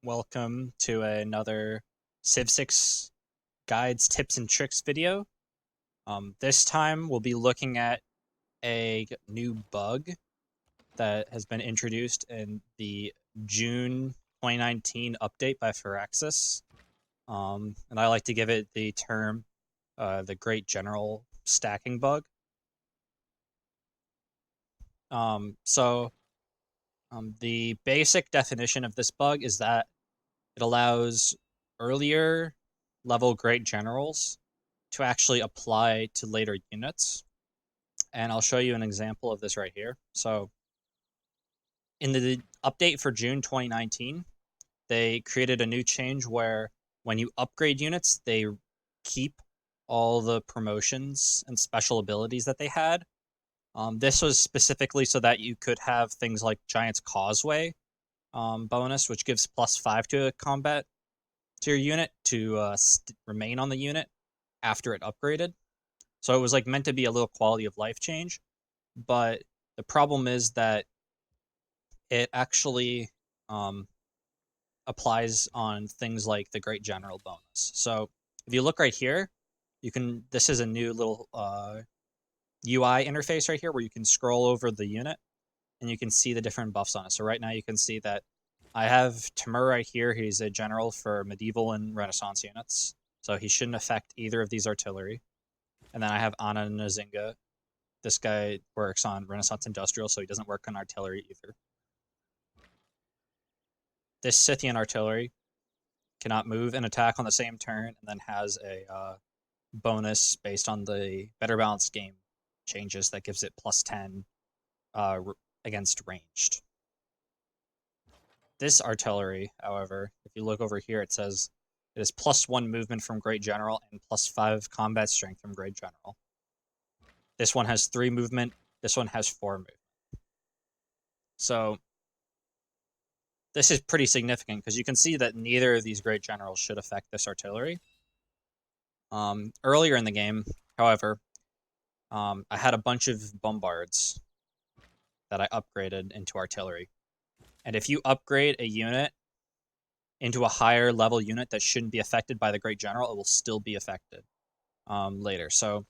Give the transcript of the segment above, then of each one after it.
Welcome to another Civ 6 guides, tips, and tricks video. This time we'll be looking at a new bug that has been introduced in the June 2019 update by Firaxis. And I like to give it the term the Great General Stacking Bug. The basic definition of this bug is that it allows earlier level Great Generals to actually apply to later units. And I'll show you an example of this right here. So in the update for June 2019, they created a new change where when you upgrade units, they keep all the promotions and special abilities that they had. This was specifically so that you could have things like Giant's Causeway bonus, which gives +5 to a combat to your unit to remain on the unit after it upgraded. So it was like meant to be a little quality of life change, but the problem is that it actually applies on things like the Great General bonus. So if you look right here, you can. This is a new little UI interface right here where you can scroll over the unit and you can see the different buffs on it. So right now you can see that I have Timur right here. He's a general for medieval and Renaissance units, so he shouldn't affect either of these artillery. And then I have Anna Nzinga. This guy works on Renaissance Industrial, so he doesn't work on artillery either. This Scythian artillery cannot move and attack on the same turn, and then has a bonus based on the Better Balanced Game changes that gives it +10 against ranged. This artillery, however, if you look over here, it says it is +1 movement from Great General and +5 combat strength from Great General. This one has 3 movement. This one has 4 movement. So this is pretty significant because you can see that neither of these Great Generals should affect this artillery. Earlier in the game, however, I had a bunch of bombards that I upgraded into artillery. And if you upgrade a unit into a higher level unit that shouldn't be affected by the Great General, it will still be affected later. So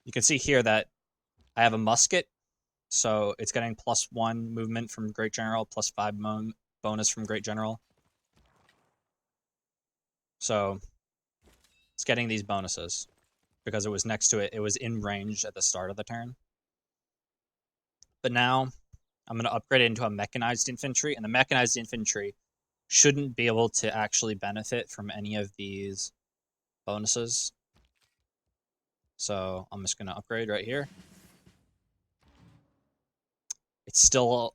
you can see here that I have a musket, so it's getting +1 movement from Great General, +5 bonus from Great General. So it's getting these bonuses because it was next to it. It was in range at the start of the turn. But now I'm going to upgrade it into a mechanized infantry, and the mechanized infantry shouldn't be able to actually benefit from any of these bonuses. So I'm just going to upgrade right here. It still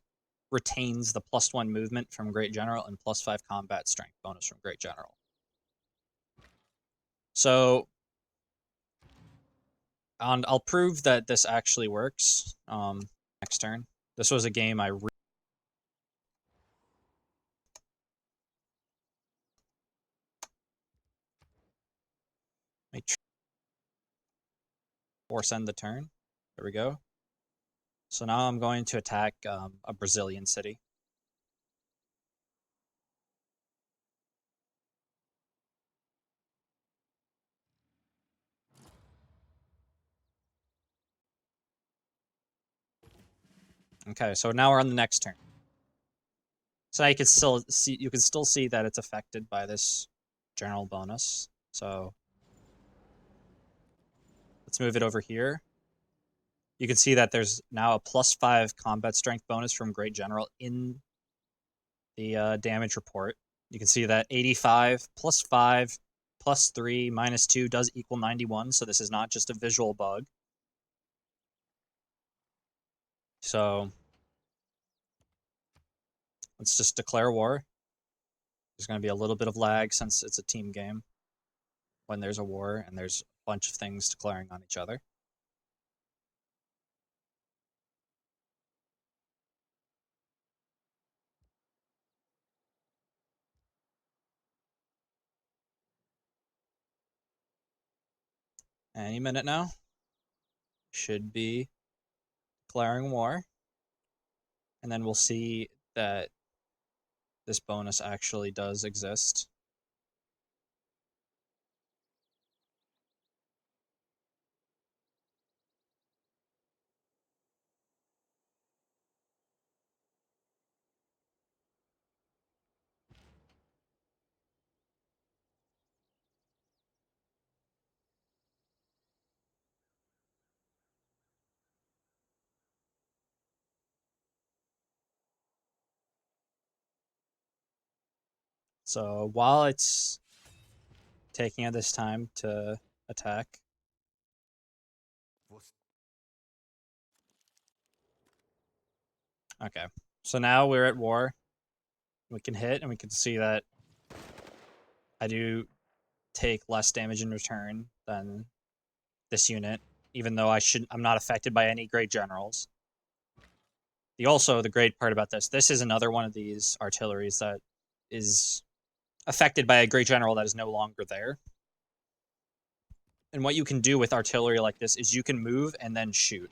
retains the +1 movement from Great General and +5 combat strength bonus from Great General. So, and I'll prove that this actually works next turn. This was a game I force end the turn. There we go. So now I'm going to attack a Brazilian city. Okay, so now we're on the next turn. So you can still see that it's affected by this general bonus. So let's move it over here. You can see that there's now a +5 combat strength bonus from Great General in the damage report. You can see that 85 +5 +3 -2 does equal 91. So this is not just a visual bug. So let's just declare war. There's going to be a little bit of lag since it's a team game when there's a war and there's a bunch of things declaring on each other. Any minute now. Should be declaring war. And then we'll see that this bonus actually does exist. So while it's taking this time to attack, okay. So now we're at war. We can hit, and we can see that I do take less damage in return than this unit, even though I'm not affected by any great generals. The great part about this is another one of these artilleries that is affected by a great general that is no longer there. And what you can do with artillery like this is you can move and then shoot.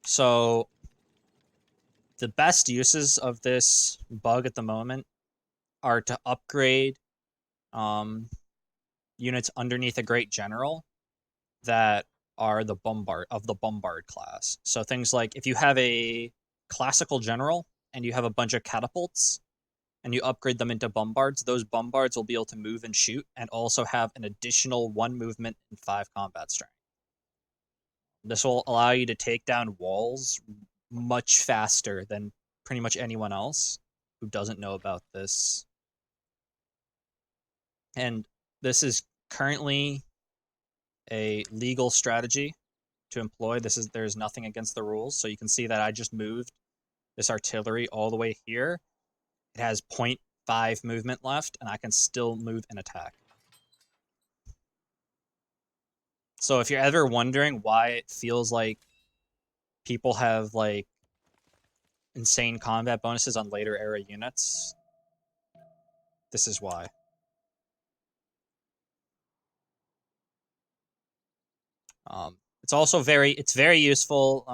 So the best uses of this bug at the moment are to upgrade units underneath a great general that are the bombard class. So things like if you have a classical general and you have a bunch of catapults and you upgrade them into bombards, those bombards will be able to move and shoot and also have an additional 1 movement and 5 combat strength. This will allow you to take down walls much faster than pretty much anyone else who doesn't know about this. And this is currently a legal strategy to employ. There's nothing against the rules. So you can see that I just moved this artillery all the way here. It has 0.5 movement left, and I can still move and attack. So if you're ever wondering why it feels like people have like insane combat bonuses on later era units, this is why. It's also very useful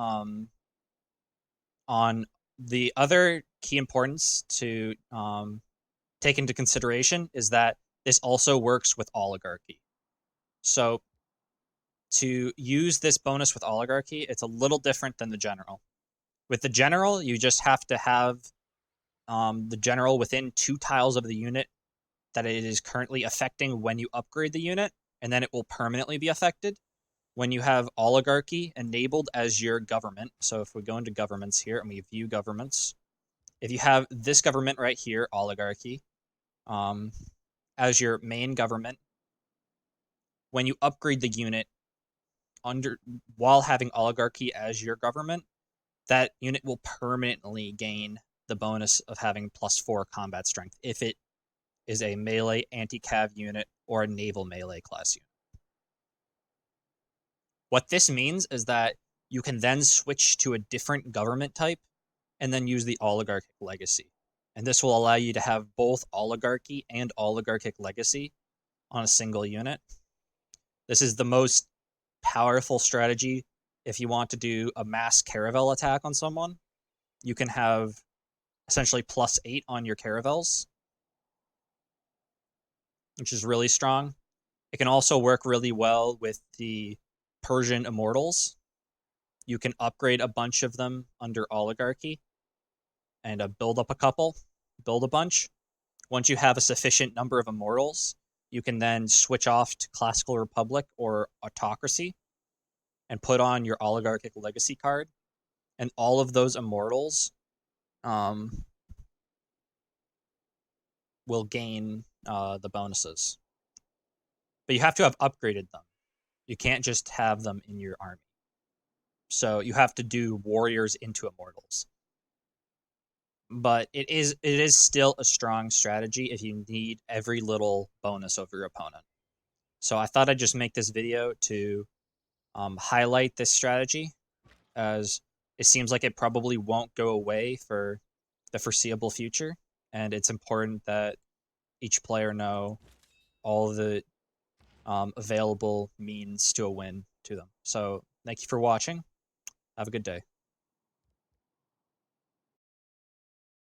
on the other key importance to take into consideration is that this also works with oligarchy. So to use this bonus with oligarchy, it's a little different than the general. With the general, you just have to have the general within 2 tiles of the unit that it is currently affecting when you upgrade the unit, and then it will permanently be affected. When you have oligarchy enabled as your government, so if we go into governments here and we view governments, if you have this government right here, oligarchy, as your main government, when you upgrade the unit while having oligarchy as your government, that unit will permanently gain the bonus of having +4 combat strength if it is a melee anti-cav unit or a naval melee class unit. What this means is that you can then switch to a different government type and then use the oligarchic legacy. And this will allow you to have both oligarchy and oligarchic legacy on a single unit. This is the most powerful strategy if you want to do a mass caravel attack on someone. You can have essentially +8 on your caravels, which is really strong. It can also work really well with the Persian immortals. You can upgrade a bunch of them under oligarchy and build up a couple, build a bunch. Once you have a sufficient number of immortals, you can then switch off to classical republic or autocracy and put on your oligarchic legacy card, and all of those immortals will gain the bonuses. But you have to have upgraded them. You can't just have them in your army. So you have to do warriors into immortals. But it is still a strong strategy if you need every little bonus over your opponent. So I thought I'd just make this video to highlight this strategy, as it seems like it probably won't go away for the foreseeable future, and it's important that each player know all the available means to a win to them. So thank you for watching. Have a good day.